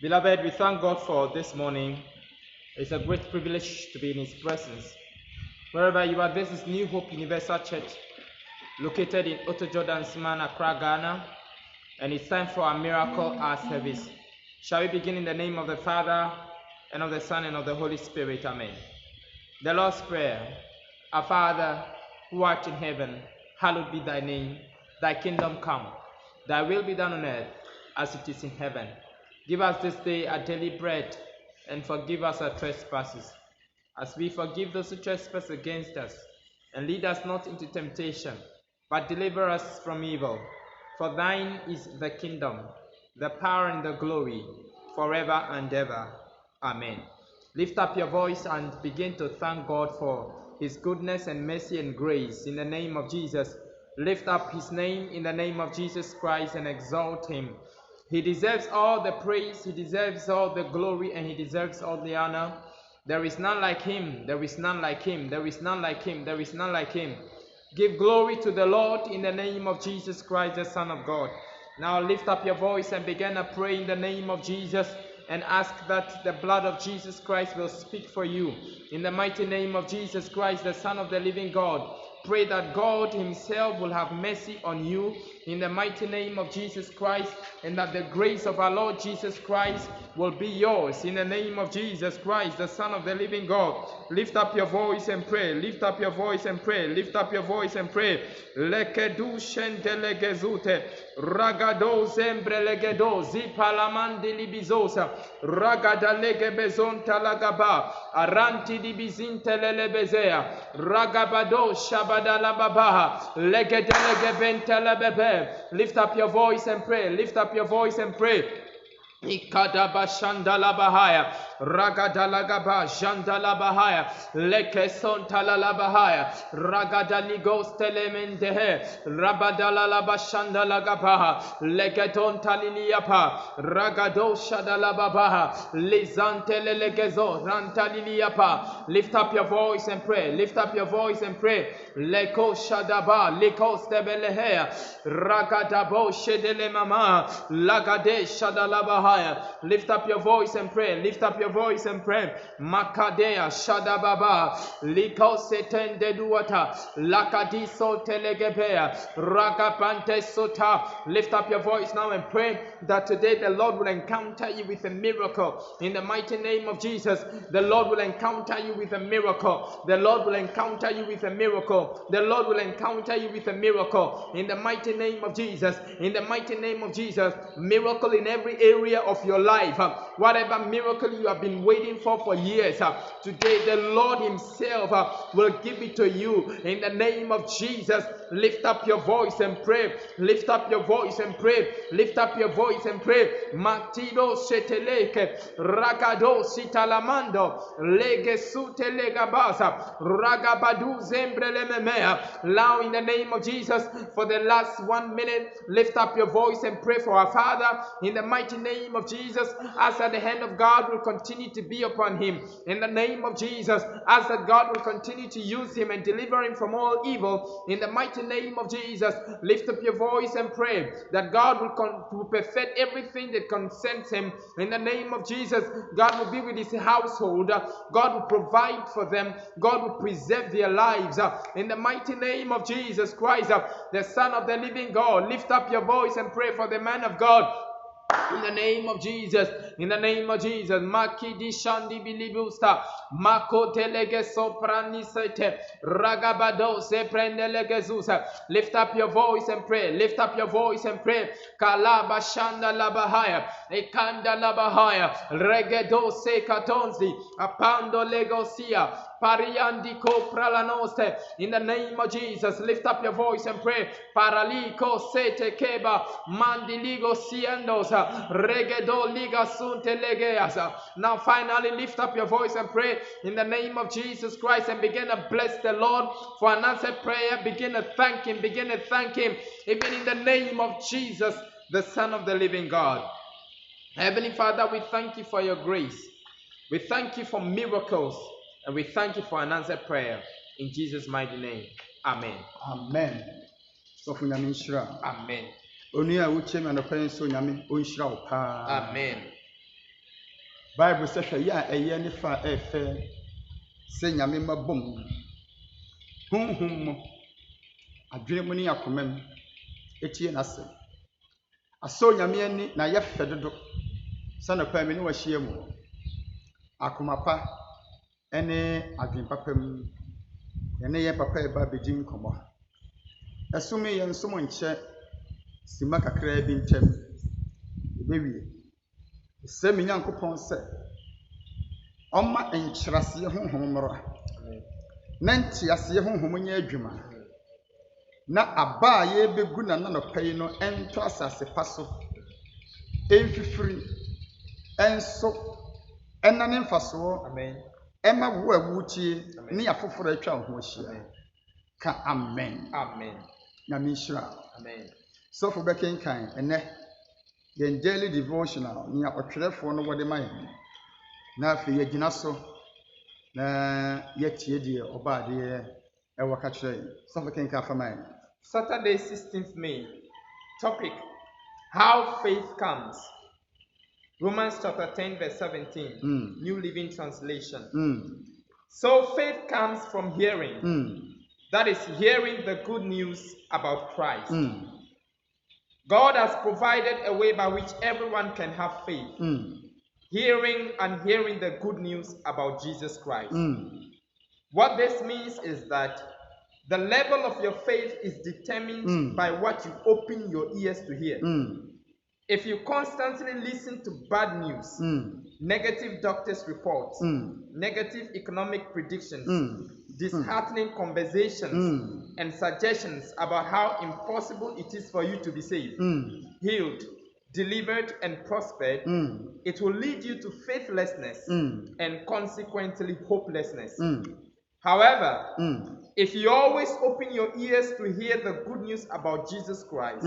Beloved, we thank God for this morning. It's a great privilege to be in His presence. Wherever you are, this is New Hope Universal Church, located in Otto Jordan's Man, Accra, Ghana, and it's time for our miracle hour service. Shall we begin in the name of the Father, and of the Son, and of the Holy Spirit? Amen. The Lord's Prayer. Our Father, who art in heaven, hallowed be thy name. Thy kingdom come. Thy will be done on earth as it is in heaven. Give us this day our daily bread, and forgive us our trespasses, as we forgive those who trespass against us. And lead us not into temptation, but deliver us from evil. For thine is the kingdom, the power, and the glory, forever and ever. Amen. Lift up your voice and begin to thank God for His goodness and mercy and grace. In the name of Jesus, lift up His name in the name of Jesus Christ and exalt Him. He deserves all the praise, He deserves all the glory, and He deserves all the honor. There is none like Him, there is none like Him, there is none like Him, there is none like Him. Give glory to the Lord in the name of Jesus Christ, the Son of God. Now lift up your voice and begin to pray in the name of Jesus, and ask that the blood of Jesus Christ will speak for you. In the mighty name of Jesus Christ, the Son of the living God, pray that God Himself will have mercy on you in the mighty name of Jesus Christ, and that the grace of our Lord Jesus Christ will be yours in the name of Jesus Christ, the Son of the living God. Lift up your voice and pray. Lift up your voice and pray. Lift up your voice and pray. Lekedu shendelegezute ragado zembrelegedo zipalamandi libizosa ragada legebezon talagaba aranti libizinte lelebezea ragabado shabadalababaha legedelegebente. Lift up your voice and pray. Lift up your voice and pray. Ikadaba shandala bahaya, ragadalagaba shandala bahaya, lekeson talala bahaya, ragadaligos telemendehe, rabadala bashandala gabaha, legeton taliliapa, ragado shadala babaha, lizante legezo, rantaliliapa. Lift up your voice and pray. Lift up your voice and pray. Leko shadaba, lekos tebelehea, ragadabo shedele mama, lagade shadala bahaya. Lift up your voice and pray. Lift up your voice and pray. Makadea shadababa, liko setende duata, lakadiso telegebea, ragapante sota. Lift up your voice now and pray that today the Lord will encounter you with a miracle. In the mighty name of Jesus, the Lord will encounter you with a miracle. The Lord will encounter you with a miracle. The Lord will encounter you with a miracle. In the mighty name of Jesus. In the mighty name of Jesus. Miracle in every area of your life. Whatever miracle you have been waiting for years, today the Lord Himself will give it to you in the name of Jesus. Lift up your voice and pray. Lift up your voice and pray. Lift up your voice and pray. Matido seteleke ragado sitalamando legesute legabasa ragabadu zembrelememea. Now in the name of Jesus, for the last 1 minute, lift up your voice and pray for our Father in the mighty name of Jesus, as that the hand of God will continue to be upon him. In the name of Jesus, as that God will continue to use him and deliver him from all evil. In the mighty name of Jesus, lift up your voice and pray that God will perfect everything that concerns him. In the name of Jesus, God will be with his household. God will provide for them. God will preserve their lives. In the mighty name of Jesus Christ, the Son of the living God, lift up your voice and pray for the man of God. In the name of Jesus, in the name of Jesus, Makidi Shandi Bilibusta, Mako Telege Soprani Sete, Ragabado Se Prendelegezusa. Lift up your voice and pray. Lift up your voice and pray. Kalaba Shanda Labahaya, Ekanda Labahaya, Regedo Se Katonzi, Apando Legosia. Pariandiko pralanoste. In the name of Jesus, lift up your voice and pray. Paraliko sete keba mandiligo siendosa regedo liga sunte legeasa. Now finally lift up your voice and pray in the name of Jesus Christ and begin to bless the Lord for an answered prayer. Begin to thank Him. Begin to thank Him. Even in the name of Jesus, the Son of the living God. Heavenly Father, we thank You for Your grace. We thank You for miracles. And we thank You for an answered prayer. In Jesus' mighty name. Amen. Amen. So for Amen. Amen. Only I will change and the parents so yummy. Amen. Bible says ya eye ne fa efe se nyame mabom honhom mo adwene mu ne akomam etie nase aso nyame ani na ye fedodo sana pa me ne wahia mu akomapa ene adwen papam ene ye papa e ba bedin komo esumi ye nsomo nche sima kakra bi ntem ebewie se me nyankopon se Oma enkyerase honhom mro na ntiase honhom nya adwuma na aba ye begu na no pai no ento asase paso emfifiri enso enane mfaso Amen. ema wo awutie ne afoforo atwa ho ahia ka amen Amen. na minshira Amen. so for bekenkan ene yen daily devotional ni akotwerefo no wode mayen na afi yegina so na yetie die obade e waka kire so for kenkan famayen Saturday, 16th May. Topic: How faith comes. Romans chapter 10, verse 17. New Living Translation. So faith comes from hearing. That is, hearing the good news about Christ. God has provided a way by which everyone can have faith. Hearing and hearing the good news about Jesus Christ. What this means is that the level of your faith is determined by what you open your ears to hear. If you constantly listen to bad news, negative doctors' reports, negative economic predictions, disheartening conversations, and suggestions about how impossible it is for you to be saved, healed, delivered, and prospered, it will lead you to faithlessness and consequently hopelessness. However, if you always open your ears to hear the good news about Jesus Christ,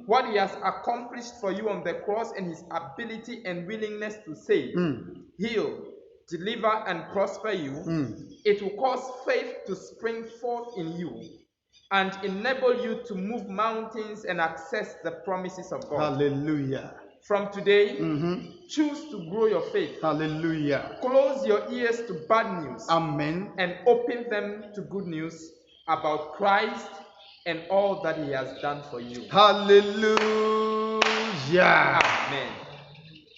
what he has accomplished for you on the cross and his ability and willingness to save, heal, deliver, and prosper you, it will cause faith to spring forth in you and enable you to move mountains and access the promises of God. Hallelujah. From today, choose to grow your faith. Hallelujah. Close your ears to bad news. Amen. And open them to good news about Christ and all that he has done for you. Hallelujah. Amen.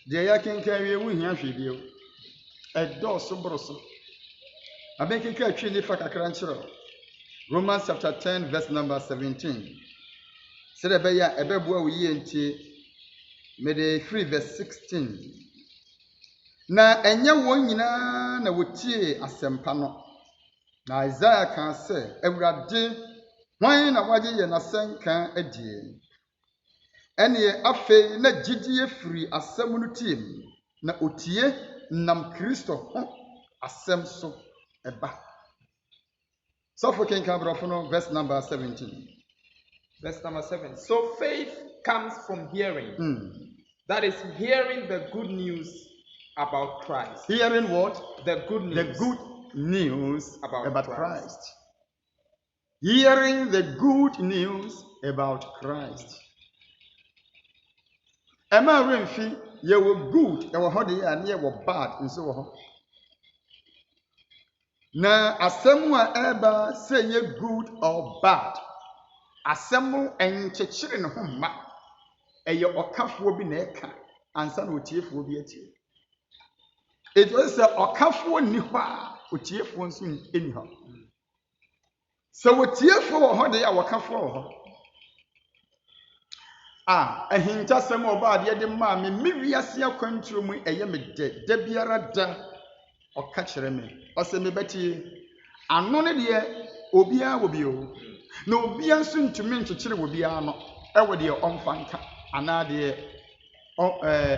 Deya kenkan wie wu hia hwebio. Edo so broso. Aben kenkan atwi ni fa kakra nkyero. Romans chapter 10 verse number 17. Sede be ya ebeboa wo yie ntie. Mede free verse 16. Na enye won nyina na wotie asempa no. Na Isaiah kan se, Ewurade, hwan na waje ye na senka adie. Ene afe na gidie free asem no tiem, na otie nam Kristo ho asem so eba. So for King Kabrofono, verse number 17. Verse number 7. So faith comes from hearing. That is, hearing the good news about Christ. Hearing what? The good news. The good news about Christ. Christ. Hearing the good news about Christ. Emma Renfi, you were good, you were hot and you were bad, and so on. Now, assemble ever say you good or bad. Assemble and children home. A your okaf will be neka, and son will chief will be a chief. It was a okafo nipa, which chief wants in anyhow. So what chief for holiday our kafo? A hinta some about the other mammy, maybe I see a country me a yammy dead, Debiara da or catch me, or say me betty. And none of the Obia will be o. No, be soon to mention children will be armor, ever dear on fanka. Another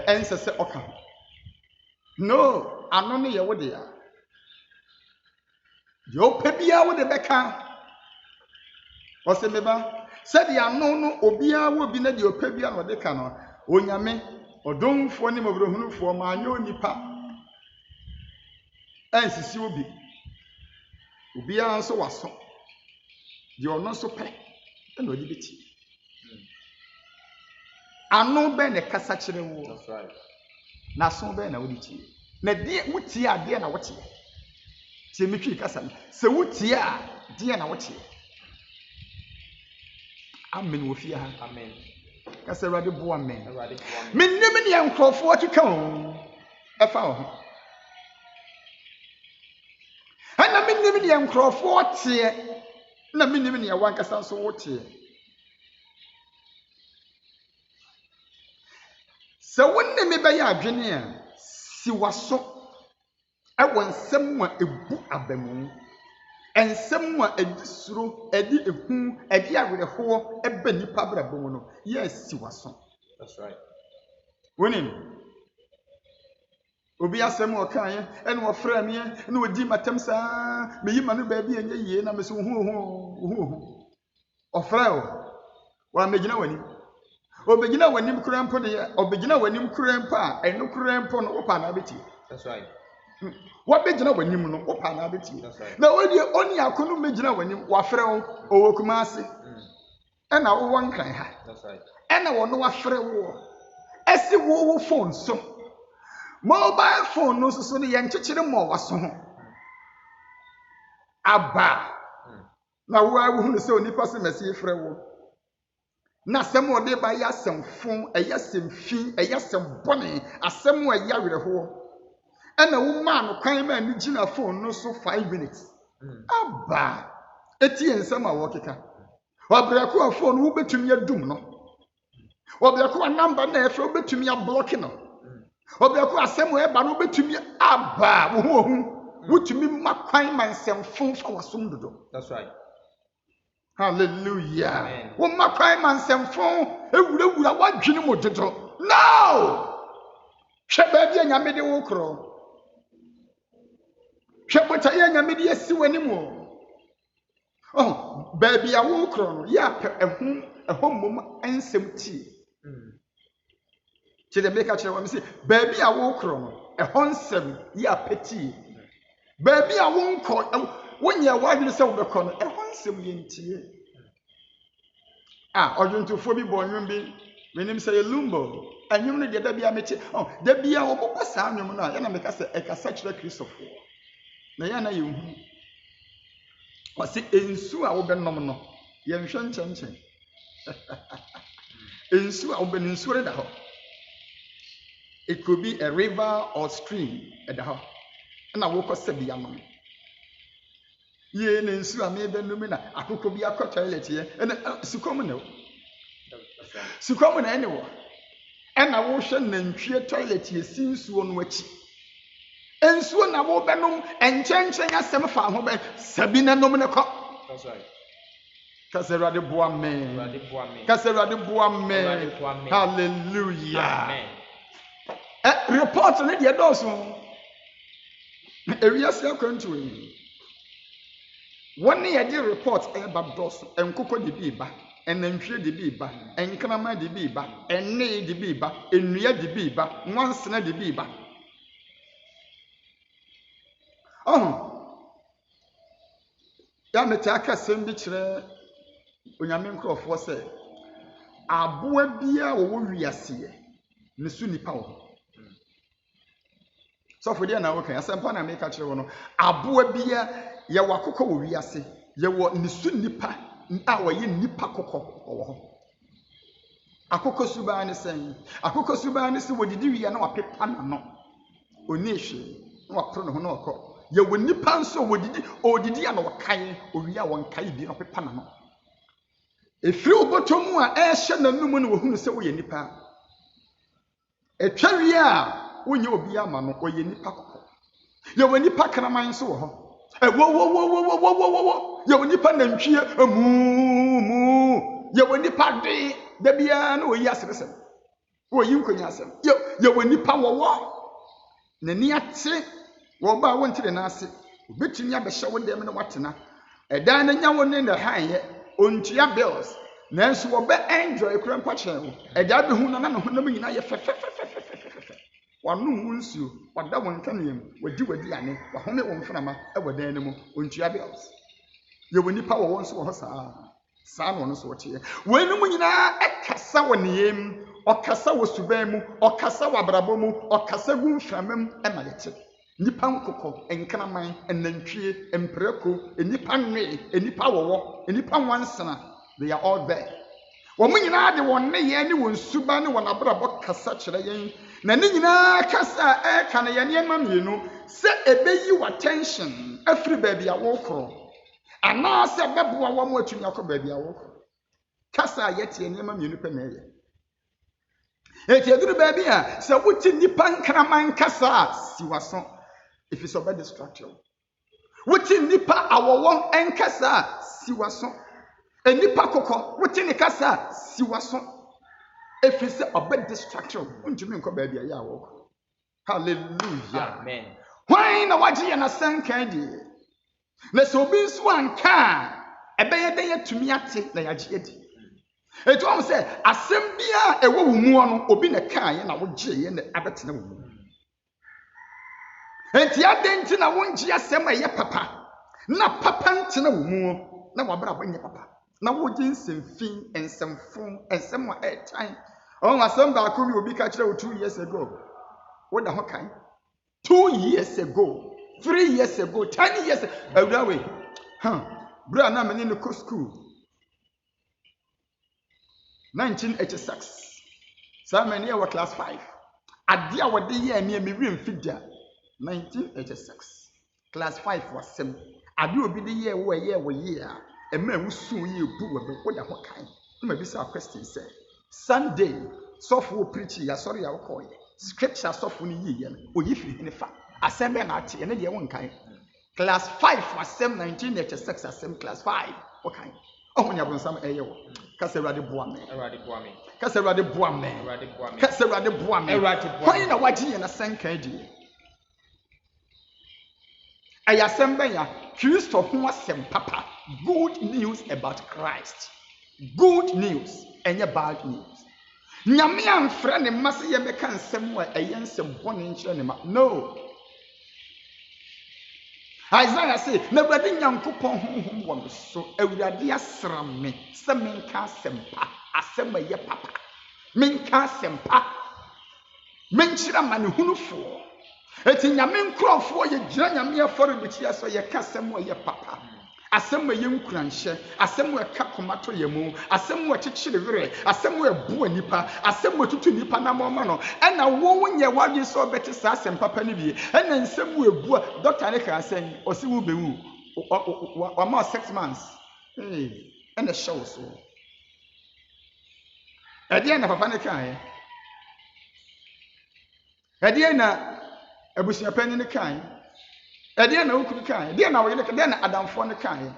answer say okay. No, I don't know what they are. Yo pebia with the becca. What's the meba? Said the unknown Obia will be not your pebia or the cano. Onyame or don't for him of the hunu for my own nipa. And see will be Obia so was so. You're not so pay. And no liberty. I know Ben a Cassachin. That's right. na so be na wodi tie na die wutie a die na wotie tie metwi kasa se wutie a die na wotie amen wo fie ha Amen. kasa Awurade bo amen Awurade bo amen. mennim ne enkrofo tweka ho efa ho ana mennim ne enkrofo tie na mennim ne wankasa so wotie se wonne me be ya adwene a si waso ewo nsem a ebu abamu ensem a edi suro edi ehu edi awereho eba nipa brabo mu no yes si waso. That's right. Wonim obi asem o kan ye ene wo fra me ene odi matem saa me yima no ba bi enye yie na me so hu ofra o wa megina wani obegina wanim kurampo de obegina wanim kurampo a eno kurampo no opa na beti. That's right. What begina wanim no opa na beti. That's right. Na odi oni akono megina wanim wa frɛ wo owokum ase ena wo wankran ha. That's right. Ena wo no wa frɛ wo esi wo phone so mobile phone no so no ye nkyekere mo waso ho aba na wo a wo hu se onipa se mesi frɛ wo na asem ode ba ya semfon eyasem fi eyasem bone asem a ya wereho ena wo ma no kwan ma ni gina phone no so 5 minutes aba etie nsem a wo keka wabrako a phone wo betumi adum no wabrako a number na efre wo betumi a block no wabrako asem wo eba no betumi aba wo hu wotumi ma kwan ma nsemfon fa wasom dodo. That's right. Hallelujah. Amen. Wo makwai man semfon ewurawura wadwene mo dodo. No! Hwe ba bia nyame de wo kro. Hwe bota ye nyame de asi wani mo. Oh, ba bia wo kro no ya pe ehom mom ensem ti. Ti de make kire wa me say ba bia wo kro no ehonsem ya peti. Ba bia wo nko wonye wadwene se wo bekọ no ehonsem yentie odwuntufo bi bo nwum bi menim se yelumbo anwum no de da bia meche da bia wo bobọ sa anwum no ya na meka se ekasa kire Kristofo na ya na yehu wase ensu a wo benom no ye nhwe nchenkyen ensu a wo ben ensu re da ho. It could be a river or stream at the ho na wo ko se bia no ye ne nsu a me benum na akoko bi akọ toilet ye ene sukom ne sukom na ene wo ena wo hwe nantwie toilet ye sinsuo no achi ensuo na wo benum enkyenkyen asem fa ho be sabi na nom ne kọ. That's right. Kaserade bo amen. Kaserade bo amen. Hallelujah. Amen. Report ne de doso ewiase akwantu yi one ye di report eba dos enkoko de bi ba enantwie de bi ba enkrama de bi ba enne de bi ba enua de bi ba nwansena de bi ba ya meta aka sem bi kire onyame nkrofo se aboa bia wo wiase ne su nipa wo so for there na wo kan asempa na make kire wo no aboa bia ye wakoko wo wiase ye wo nisu nipa a wo ye nipa kokko wo ho akoko suba ne sen akoko suba ne se wodidi wiya na wapepa na no oni hwe na wapro ne ho na okọ ye wo nipa nso odidi ya na wakan owiya won kai bi na wapepa na no efiri obotomu a ehye nanum ne wo hunu se wo ye nipa etwa wiya a wonye obi ama no wo ye nipa kokko ye wo nipa kraman nso wo ho wo ye woni pa nantwie mu ye woni pa de da bia na oyi asresem oyi nkonya asem ye woni pa wo na ni ate wo ba wo ntire na ase obetumi abehye wo dem na watena edan na nya wo ne na hanye ontua bills na nso wo be enjoy kura mpa kyen wo edan be hu na na ho na nyina ye fe wanu munsuo wada won kanem wadi ane wahome won mframa ewadan ne mu ontua bills ye woni pa wo nso wo saa no no so tie wenum nyina ekasa woniem ɔkasa wɔ suban mu ɔkasa wɔ abrabɔ mu ɔkasa gu mframa mu ɛma yɛte nipa nkokɔ nkraman ɛnantwie mprako nipa nwe nipa wɔwɔ nipa nwansana they are all there wɔn nyinaa de wɔn nneyɛ ne wɔn suba ne wɔn abrabɔ kasa kyerɛ yɛn na ne nyinaa kasa ɛka ne yɛn nneɛma mmienu sɛ ɛbɛyi wɔ attention afiri baabi a wɔrekɔ anaasɛ bɛboa wɔn atumi akɔ baabi a wɔrekɔ kasa a yɛte nneɛma mmienu pɛ na ɛyɛ eti eduru baabi a sɛ wote nipa nkraman kasa a siwaso if it's about distraction wote nipa awɔwɔ nkasa a siwaso enipa kokɔ wote ne kasa a siwaso if it's about distraction untumi nkɔ baabi a yɛ awɔ hallelujah amen why na wagye yɛ na sankan di na sɛ obi nso anka ɛbɛyɛ dɛ yɛtumi ate na yɛagye adi etu am sɛ asɛm bia ɛwɔ wo mu no obi na kaa yɛ na wogye yɛ na abɛtena wo mu enti adɛnti na wongye asɛm a ɛyɛ papa na papa ntena wo mu na wabra bɔnyɛ papa na wogye nsɛmfin nsɛmfo nsɛm a ɛtan ɔn asɛm baako bi obi ka kyerɛ wo 2 years ago woda ho kan 2 years ago 3 years ago 10 years awurawe bra na mene no kɔ school 1986 saa mene yɛ wɔ class 5 ade a wɔde yɛ me me wi mfidia 1986 class 5 wasɛm ade obi de yɛ wɔ yɛ a ɛma wusu yɛ bu wɔ be woda ho kan na bi sa question sɛ Sunday sɔfo preach ya sorry ya wɔ yɛ scripture sɔfo no yɛ no oyi firi ne fa asɛm bɛ na ate ɛne deɛ won kan class 5 wasɛm 1986 asɛm class 5 wɔ kan ɔmo nya bonsam ɛyɛ wɔ kasa Awurade boa me kasa Awurade boa me kasa Awurade boa me hwan na wagye yɛ na sankan die ɛyɛ asɛm bɛn ya Kristo ho asɛm papa good news about Christ good news ɛnyɛ bad news nyame amfrɛ ne mma sɛ yɛbɛka nsɛm a ɛyɛ nsɛm bɔne nkyerɛ ne ma no Isaiah say na Awurade Nyankopɔn honhom wɔ me so Awurade asra me sɛ menka asɛmpa asɛm a ɛyɛ papa menka asɛmpa menkyerɛ ma ne hunufoɔ eti nyame nkurɔfoɔ yɛ gyina nyame afɔre bikyia so yɛka asɛm a ɛyɛ papa asɛm a yɛ nkuranhyɛ asɛm a ɛka komato yɛ mu asɛm a ɛkyekyere werɛ asɛm a ɛboa nipa asɛm a ɛtutu nipa na mɔma no ɛna wo nyɛ wadwe sɛ ɔbɛte saa asɛm papa no bi ɛna nsɛm a ɛbua dɔkta ne ka asɛm ɔsi wo bɛwu wama 6 months ɛna hyɛ wo so ɛdeɛ na papa ne kaeɛ ɛdeɛ na abusuapani ne kaeɛ ɛdeɛ na wokuru kaeɛ ɛdeɛ na wɔyɛ ɛdeɛ na adamfoɔ ne kaeɛ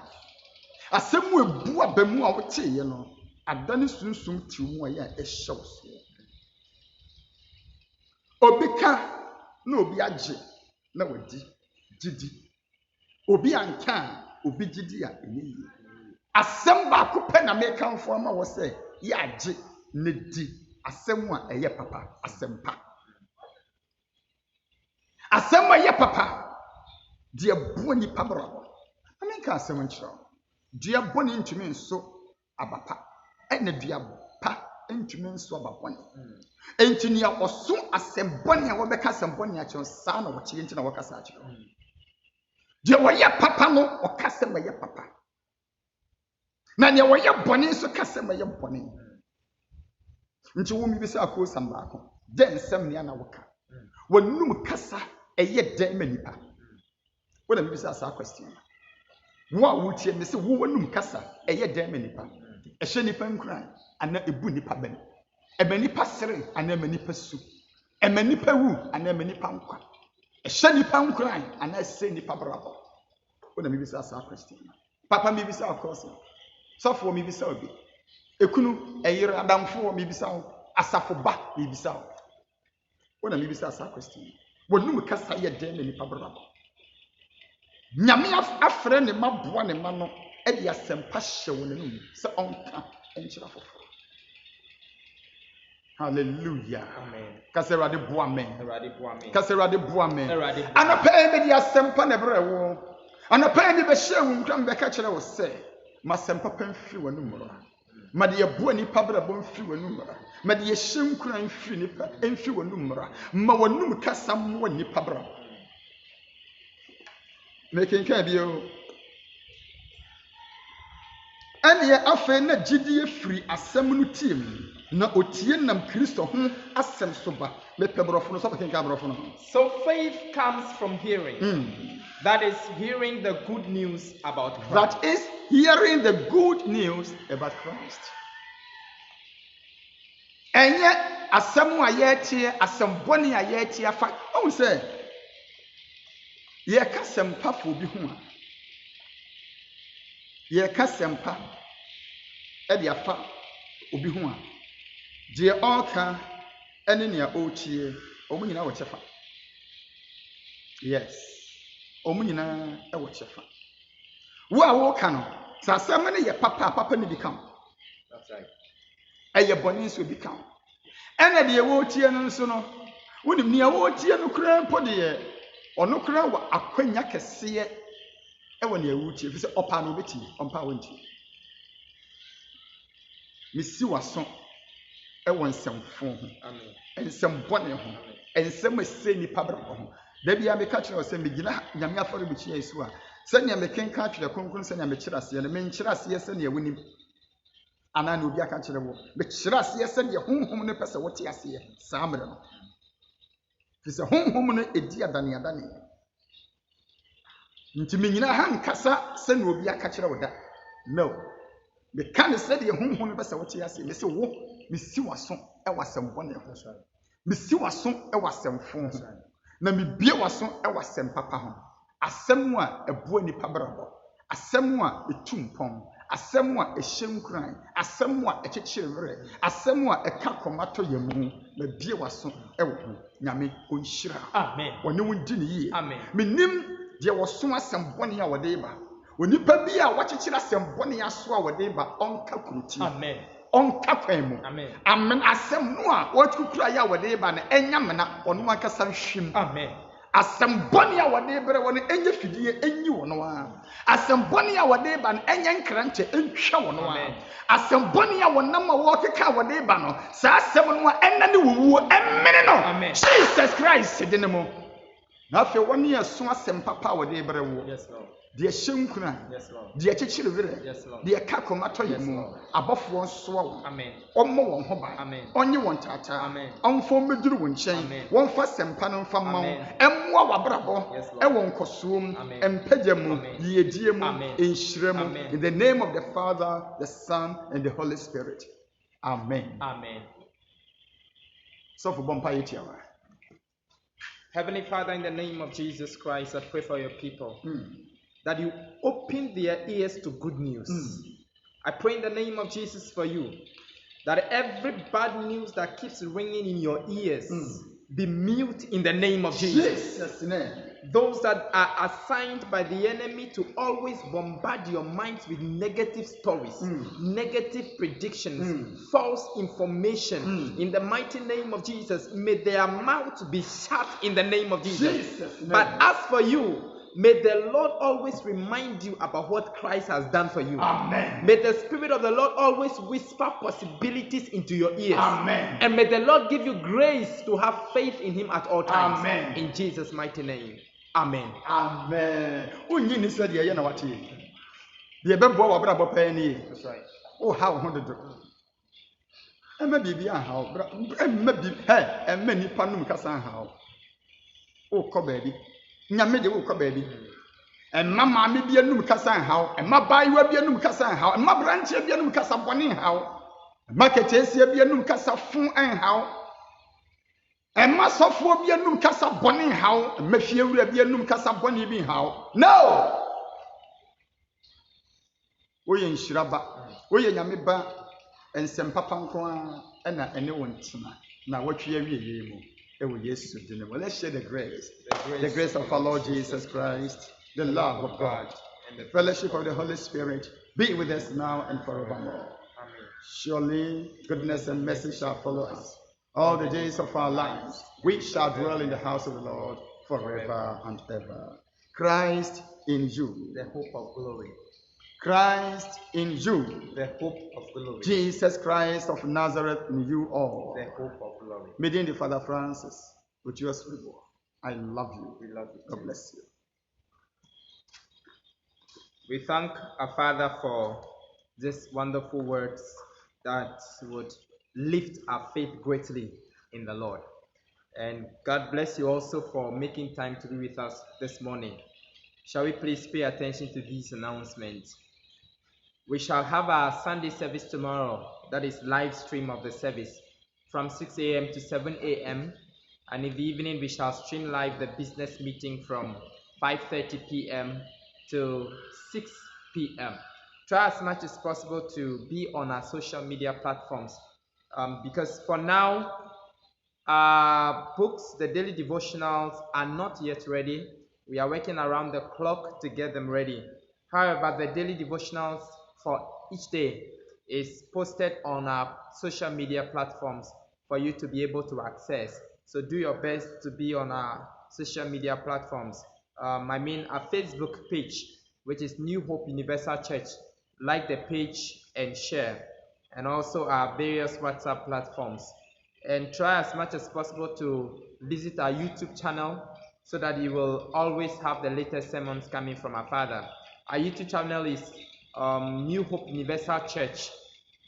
asɛm a ɛbua ba mu a woteeɛ no ada ne sunsum tiw mu a yɛ a ɛhyɛ wo so obi ka na obi agye na wadi gyidi obi anka a obi gyidi a ɛnyɛ yie asɛm baako pɛ na mekamfoɔ ma wɔ sɛ yɛ agye na di asɛm a ɛyɛ papa asɛm pa asɛm a ɛyɛ papa deɛ boa nipa brabɔ na menka asɛm nkyerɛ deɛ bɔne ntumi nso abapa ɛna deɛ pa ntumi nso ababɔne enti nea ɔso asɛm bɔne a wɔbɛka asɛm bɔne akyerɛ saa na wɔkyerɛ nti na wɔkasa akyerɛ deɛ wɔyɛ papa no ɔka asɛm ɛyɛ papa na nea wɔyɛ bɔne nso ka asɛm ɛyɛ bɔne nti wo mi bi sɛ akɔ sam baako dɛ nsɛm nea na wɔka wɔnum kasa ɛyɛ dɛn ma nipa wɔna mi bi sɛ asa question wo a wotie me sɛ wo wɔnum kasa ɛyɛ dɛn ma nipa ɛhyɛ nipa nkuran ana ebu nipa bɛn ɛma nipa sere ana ɛma nipa su ɛma nipa wu ana ɛma nipa nkwa ɛhyɛ nipa nkuran ana ɛsɛ nipa brabɔ wɔna mi bi sɛ asa question papa mi bi sɛ akɔsɛ sɔfo mi bi sɛ obi ekunu ɛyere adamfo mi bi sɛ asafo ba mi bi sɛ wɔna mi bi sɛ asa question wɔnum kasa yɛ dɛn ma nipa brabɔ nyame afrɛ ne ma boa ne ma no ɛde asɛmpa hyɛ wo n'anum sɛ ɔnka nkyerɛ foforɔ hallelujah amen kasa Awurade boa men kasa Awurade boa men anapa ɛbɛdi asɛmpa na ɛbrɛ wo anapa ɛni bɛhyɛ wo nkram bɛka kyerɛ wo sɛ ma asɛmpa pa mfiri w'anum ro ma de yɛboa nipa brabɔ mfiri w'anum mmara ma de yɛhyɛ nkura mfiri nipa mfiri w'anum mmara ma w'anum kasa mmoa nipa brabɔ mekenkan bio ɛneɛ afei na gyidie firi asɛm no tie mu na otie nam Kristo ho asɛm so ba mepɛ borɔfo no sɛ kenkan borɔfo no. So faith comes from hearing. That is hearing the good news about Christ. That is hearing the good news about Christ. Ɛnyɛ asɛm a yɛtie asɛm bɔne a yɛtie afa ɔhu sɛ yɛka sɛmpa fa obi ho a yɛka sɛmpa ɛde afa obi ho a deɛ ɔka ɛne nea ɔretie ɔmo nyinaa wɔ kyɛfa. Yes, ɔmo nyinaa ɛwɔ kyɛfa. Wo a wɔka no sɛ asɛm no yɛ papa a papa no bi ka ho. That's right. Ɛyɛ bɔne nso bi ka ho. Ɛna deɛ wɔretie no nso no wonim nea wɔretie no koraa mpo deɛ ɔno koraa wɔ akwanya kɛseɛ ɛwɔ nea wɔretie fi sɛ ɔpa no obɛtie ɔmpa a wɔntie. Mesi w'aso ɛwɔ nsɛmfo ho. Amen. Nsɛm bɔne ho. Nsɛm a ɛsɛ nipa brabɔ ho. Da bia meka kyerɛ wo sɛ megyina nyame afɔrebukyia yi so a sɛnea mekenka atwerɛ kronkron sɛnea mekyerɛ aseɛ no menkyerɛ aseɛ sɛnea wonim anaa na obi aka kyerɛ wo mekyerɛ aseɛ sɛnea honhom no pɛ sɛ wote aseɛ saa mmerɛ no firi sɛ honhom no ɛdi adaneadane nti menyina ha nkasa sɛnea obi aka kyerɛ wo da no meka ne sɛdeɛ honhom no pɛ sɛ wote aseɛ mese wo mesi w'aso ɛwɔ asɛm bɔne ho mesi w'aso ɛwɔ asɛmfo ho na mebie w'aso ɛwɔ asɛm papa ho asɛm a ɛboa nipa brabɔ asɛm a ɛtu mpɔn asɛm a ɛhyɛ nkuran asɛm a ɛkyekyere werɛ asɛm a ɛka kɔma tɔ yɛ mu na bie w'aso ɛwɔ ho nyame ɔnhyira. Amen. Wɔne wo ndi ne yie. Amen. Menim deɛ wɔso asɛm bɔne a wɔde ba onipa bi a wɔkyekyere asɛm bɔne aso a wɔde ba ɔnka kuroti. Amen. Ɔnka kwan mu. Amen. Amen. Asɛm no a wɔtukura yɛ a wɔde ba no ɛnya mena ɔno ankasa nhwim. Amen. Asɛm bɔne a wɔde brɛ wɔ no ɛnyɛ fidie ɛnyi wɔ no a asɛm bɔne a wɔde ba no ɛnyɛ nkrantɛ ɛntwa wɔ no a asɛm bɔne a wɔnam a wɔkeka a wɔde ba no saa asɛm no a ɛna ne wɔwuo ɛmene no. Amen. Jesus Christ de ne mu na afei wɔne yɛso asɛm papa a wɔde brɛ wo. Yes, Lord. Deɛ hyɛ nkura deɛ kyekyere werɛ deɛ ka kɔma tɔ yɛ mu abɔfoɔ nsoa wo ɔmmɔ wɔn ho ban ɔnye wɔn taataa ɔmfa mmɛduru wo nkyɛn wɔmfa sɛmpa no mfa mma wo ɛmmoa w'abrabɔ ɛwɔ nkɔsoɔ mu mpagya mu yiedie mu nhyira mu in the name of the Father, the Son and the Holy Spirit. Amen. Amen. So for bompa yetiawa. Heavenly Father, in the name of Jesus Christ, I pray for your people. That you open their ears to good news. I pray in the name of Jesus for you that every bad news that keeps ringing in your ears be mute in the name of Jesus. Those that are assigned by the enemy to always bombard your minds with negative stories, negative predictions, false information, in the mighty name of Jesus, may their mouth be shut in the name of Jesus. But as for you, may the Lord always remind you about what Christ has done for you. Amen. May the Spirit of the Lord always whisper possibilities into your ears. Amen. And may the Lord give you grace to have faith in Him at all times. Amen. In Jesus' mighty name. Amen. Amen. Unyi ni sɛ deɛ yɛ na wate yi. Deɛ bɛboa wɔ abrabɔ pɛɛ ni yi. That's right. Oh, how dodo. Ɛmɛ biribi aha o. Ɛmɛ biribi. Ɛmɛ nipa num kasa aha o. O kɔ baabi. Nyame de wo kɔ baabi. Ɛmma maame bi anum kasa aha o. Ɛmma baayewa bi anum kasa aha o. Ɛmma branteɛ bi anum kasa bɔne aha o. Ɛmma keteesia bi anum kasa fun aha o. Ɛmma sɔfoɔ bi anum kasa bɔne aha o. Ɛmma fiewura bi anum kasa bɔne bi aha o. No! Woyɛ nhyira ba. Woyɛ nyame ba. Nsɛm papa nko a ɛna ɛne wo ntena. Na wɔtwe awie yie mu. Let's share the grace. The grace of our Lord Jesus Christ, the love of God, and the fellowship of the Holy Spirit be with us now and forevermore. Amen. Surely goodness and mercy shall follow us all the days of our lives. We shall dwell in the house of the Lord forever and ever. Christ in you, the hope of glory. Christ in you, the hope of glory. Jesus Christ of Nazareth in you all. The hope of glory. Meeting the Father Francis with your spirit. I love you. We love you. God bless you. We thank our Father for these wonderful words that would lift our faith greatly in the Lord. And God bless you also for making time to be with us this morning. Shall we please pay attention to these announcements? We shall have our Sunday service tomorrow, that is live stream of the service, from 6 a.m. to 7 a.m. And in the evening, we shall stream live the business meeting from 5:30 p.m. to 6 p.m. Try as much as possible to be on our social media platforms, because for now, our books, the daily devotionals, are not yet ready. We are working around the clock to get them ready. However, the daily devotionals for each day is posted on our social media platforms for you to be able to access. So do your best to be on our social media platforms. I mean our Facebook page, which is New Hope Universal Church. Like the page and share. And also our various WhatsApp platforms. And try as much as possible to visit our YouTube channel so that you will always have the latest sermons coming from our Father. Our YouTube channel is New Hope Universal Church.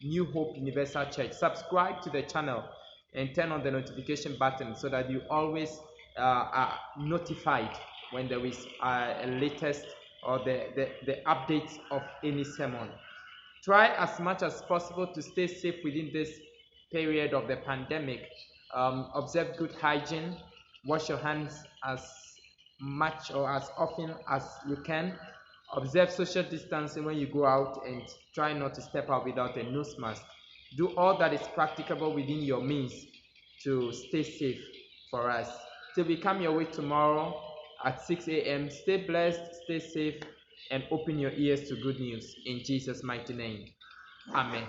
New Hope Universal Church. Subscribe to the channel and turn on the notification button so that you always are notified when there is a latest or the updates of any sermon. Try as much as possible to stay safe within this period of the pandemic. Observe good hygiene. Wash your hands as much or as often as you can. Observe social distancing when you go out and try not to step out without a nose mask. Do all that is practicable within your means to stay safe for us. Till we come your way tomorrow at 6 a.m. Stay blessed, stay safe, and open your ears to good news. In Jesus' mighty name. Amen.